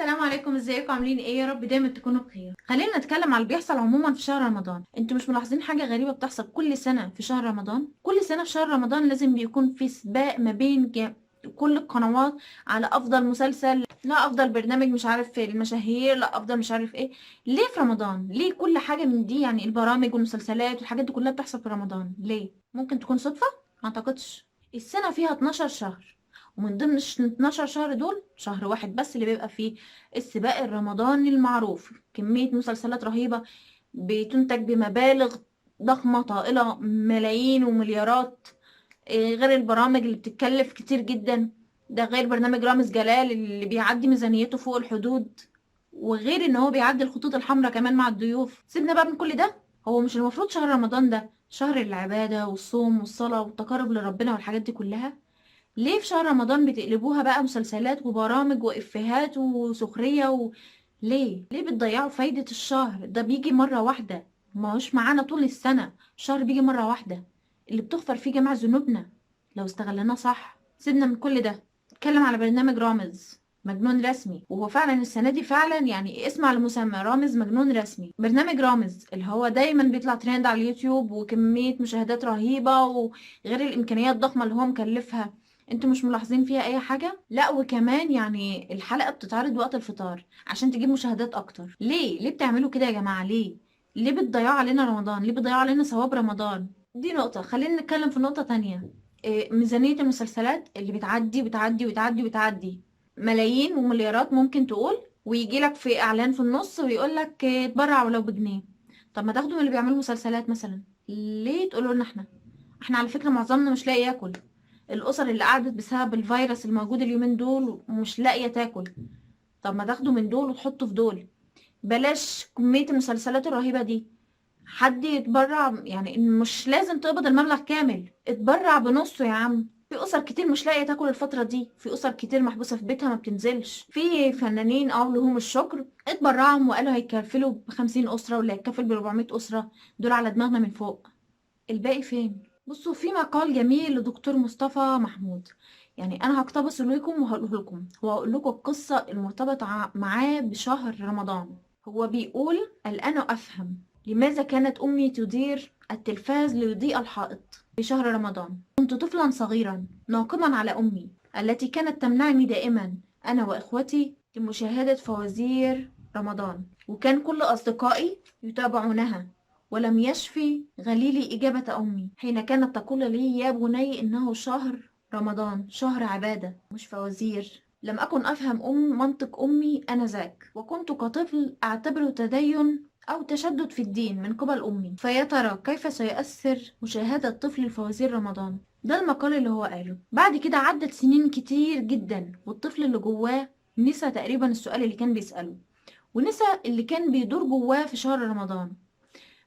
السلام عليكم، ازيكم؟ عاملين ايه؟ يا رب دايما تكونوا بخير. خلينا نتكلم على اللي بيحصل عموما في شهر رمضان. انتوا مش ملاحظين حاجه غريبه بتحصل كل سنه في شهر رمضان؟ كل سنه في شهر رمضان لازم بيكون في سباق ما بين كل القنوات على افضل مسلسل، لا افضل برنامج، مش عارف المشاهير، لا افضل مش عارف ايه. ليه في رمضان؟ ليه كل حاجه من دي؟ يعني البرامج والمسلسلات والحاجات دي كلها بتحصل في رمضان ليه؟ ممكن تكون صدفه؟ ما اعتقدش. السنه فيها 12 شهر، ومن ضمن 12 شهر دول شهر واحد بس اللي بيبقى فيه السباق الرمضاني المعروف. كمية مسلسلات رهيبة بتنتج بمبالغ ضخمة طائلة، ملايين ومليارات. غير البرامج اللي بتتكلف كتير جدا، ده غير برنامج رامز جلال اللي بيعدي ميزانيته فوق الحدود، وغير ان هو بيعدي الخطوط الحمراء كمان مع الضيوف. سيبنا بقى من كل ده. هو مش المفروض شهر رمضان ده شهر العبادة والصوم والصلاة والتقرب لربنا والحاجات دي كلها؟ ليه في شهر رمضان بتقلبوها بقى مسلسلات وبرامج وإفيهات وسخرية ليه بتضيعوا فايدة الشهر ده؟ بيجي مرة واحدة، ما هوش معانا طول السنة. الشهر بيجي مرة واحدة اللي بتغفر فيه جميع ذنوبنا لو استغلناه صح. سيبنا من كل ده، اتكلم على برنامج رامز مجنون رسمي. وهو فعلا السنة دي فعلا يعني اسم على مسمى، رامز مجنون رسمي. برنامج رامز اللي هو دايما بيطلع ترند على اليوتيوب وكمية مشاهدات رهيبة، وغير الإمكانيات الضخمة اللي هو مكلفها. انتوا مش ملاحظين فيها اي حاجة؟ لا، وكمان يعني الحلقة بتتعرض وقت الفطار عشان تجيب مشاهدات اكتر. ليه بتعملوا كده يا جماعة؟ ليه بتضيعوا علينا رمضان؟ ليه بتضيعوا علينا ثواب رمضان؟ دي نقطة. خلينا نتكلم في نقطة تانية. ميزانية المسلسلات اللي بتعدي بتعدي وتعدي وتعدي ملايين ومليارات ممكن تقول، ويجي لك في اعلان في النص ويقول لك اتبرع ولو بجنيه. طب ما تاخدوا من اللي بيعملوا مسلسلات مثلا. ليه تقولوا لنا احنا على فكرة معظمنا مش لاقي ياكل. الأسر اللي قعدت بسبب الفيروس الموجود اليومين دول ومش لاقية تاكل. طب ما تاخدوا من دول وتحطوا في دول. بلاش كمية المسلسلات الرهيبة دي. حد يتبرع، يعني مش لازم تقبض المبلغ كامل، اتبرع بنصه يا عم. في أسر كتير مش لاقية تاكل الفترة دي، في أسر كتير محبوسة في بيتها ما بتنزلش، في فنانين أو لهم الشكر اتبرعهم وقالوا هيكفلوا ب50 أسرة واللي هيكفل ب400 أسرة. دول على دماغنا من فوق. الباقي فين؟ بصوا، في مقال جميل لدكتور مصطفى محمود، يعني انا هقتبسه لكم وهقوله لكم، وهقول لكم القصه المرتبطه معاه بشهر رمضان. هو بيقول: الان افهم لماذا كانت امي تدير التلفاز ليضيء الحائط في شهر رمضان. كنت طفلا صغيرا ناقما على امي التي كانت تمنعني دائما انا واخوتي لمشاهده فوازير رمضان، وكان كل اصدقائي يتابعونها. ولم يشفي غليلي إجابة أمي حين كانت تقول لي: يا بني، إنه شهر رمضان شهر عبادة مش فوازير. لم أكن أفهم منطق أمي آنذاك، وكنت كطفل أعتبره تدين أو تشدد في الدين من قبل أمي. فيا ترى كيف سيؤثر مشاهدة طفل الفوازير رمضان؟ ده المقال اللي هو قاله. بعد كده عدت سنين كتير جدا، والطفل اللي جواه نسى تقريبا السؤال اللي كان بيسأله، ونسى اللي كان بيدور جواه في شهر رمضان،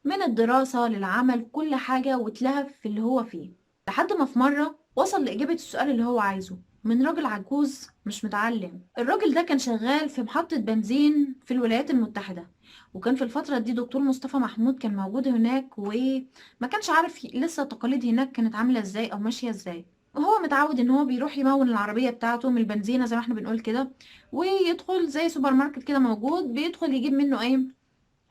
من الدراسة للعمل كل حاجة، واتلهى في اللي هو فيه. لحد ما في مرة وصل لإجابة السؤال اللي هو عايزه من راجل عجوز مش متعلم. الراجل ده كان شغال في محطة بنزين في الولايات المتحدة، وكان في الفترة دي دكتور مصطفى محمود كان موجود هناك، وما كانش عارف لسه التقاليد هناك كانت عاملة ازاي او ماشية ازاي. وهو متعود ان هو بيروح يمون العربية بتاعته من البنزينة زي ما احنا بنقول كده، ويدخل زي سوبر ماركت كده موجود، بيدخل يجيب منه ايه؟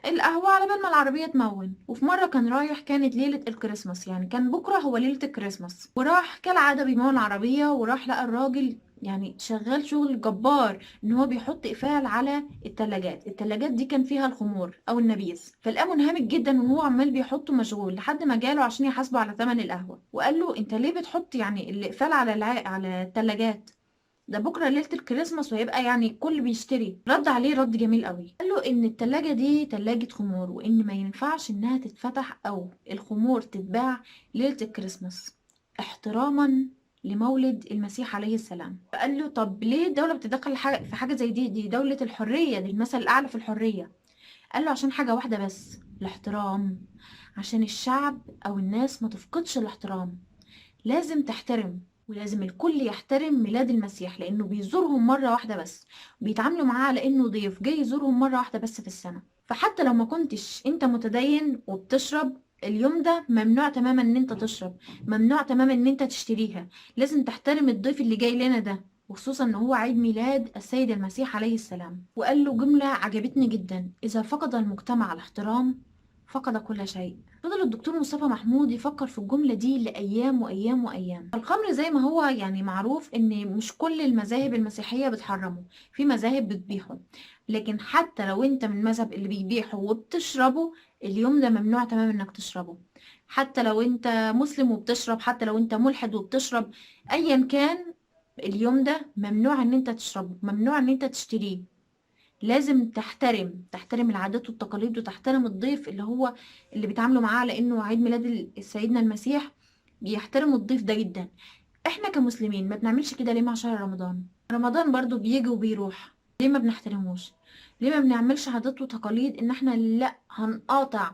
القهوة على بال ما العربية تمون. وفي مرة كان رايح، كانت ليلة الكريسماس، يعني كان بكرة هو ليلة الكريسماس، وراح كالعادة بيمون العربية، وراح لقى الراجل يعني شغال شغل جبار ان هو بيحط قفال على التلاجات دي كان فيها الخمور او النبيذ. فلقاه منهمك جدا وهو عمال بيحطه مشغول، لحد ما جاله عشان يحاسبه على ثمن القهوة، وقال له: انت ليه بتحط يعني القفال على على التلاجات؟ ده بكره ليله الكريسماس وهيبقى يعني كل بيشتري. رد عليه رد جميل قوي، قال له ان التلاجة دي تلاجة خمور، وان ما ينفعش انها تتفتح او الخمور تتباع ليله الكريسماس احتراما لمولد المسيح عليه السلام. فقال له: طب ليه الدوله بتتدخل في حاجه زي دي؟ دي دوله الحريه، دي المثل الاعلى في الحريه. قال له: عشان حاجه واحده بس، الاحترام. عشان الشعب او الناس ما تفقدش الاحترام، لازم تحترم، ولازم الكل يحترم ميلاد المسيح، لانه بيزورهم مرة واحدة بس، بيتعاملوا معاه على انه ضيف جاي يزورهم مرة واحدة بس في السنة. فحتى لو ما كنتش انت متدين وبتشرب، اليوم ده ممنوع تماما ان انت تشرب، ممنوع تماما ان انت تشتريها. لازم تحترم الضيف اللي جاي لنا ده، وخصوصا ان هو عيد ميلاد السيد المسيح عليه السلام. وقال له جملة عجبتني جدا: اذا فقد المجتمع الاحترام فقد كل شيء. فضل الدكتور مصطفى محمود يفكر في الجملة دي لأيام وأيام وأيام. الخمر زي ما هو يعني معروف إن مش كل المذاهب المسيحية بتحرمه، في مذاهب بتبيحه، لكن حتى لو أنت من المذهب اللي بيبيحه وبتشربه، اليوم ده ممنوع تماما إنك تشربه. حتى لو أنت مسلم وبتشرب، حتى لو أنت ملحد وبتشرب، أيا كان، اليوم ده ممنوع إن أنت تشربه، ممنوع إن أنت تشتريه. لازم تحترم العادات والتقاليد، وتحترم الضيف اللي بيتعاملوا معاه على انه عيد ميلاد سيدنا المسيح. بيحترموا الضيف ده جدا. احنا كمسلمين ما بنعملش كده ليه مع شهر رمضان؟ رمضان برضو بيجي وبيروح، ليه ما بنحترموش؟ ليه ما بنعملش عادات وتقاليد ان احنا لا هنقاطع،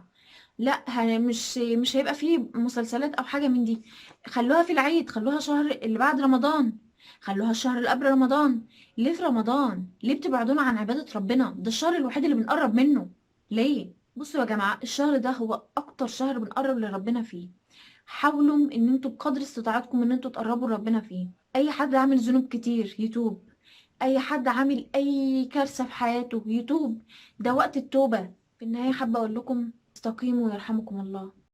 لا مش هيبقى فيه مسلسلات او حاجة من دي؟ خلوها في العيد، خلوها شهر اللي بعد رمضان، خلوها الشهر اللي قبل رمضان. ليه في رمضان؟ ليه بتبعدونا عن عبادة ربنا؟ ده الشهر الوحيد اللي بنقرب منه. ليه؟ بصوا يا جماعة، الشهر ده هو اكتر شهر بنقرب لربنا فيه. حاولوا ان انتوا بقدر استطاعتكم ان انتوا تقربوا لربنا فيه. اي حد عامل ذنوب كتير يتوب، اي حد عامل اي كارثة في حياته يتوب. ده وقت التوبة. في النهاية حابة اقول لكم: استقيموا يرحمكم الله.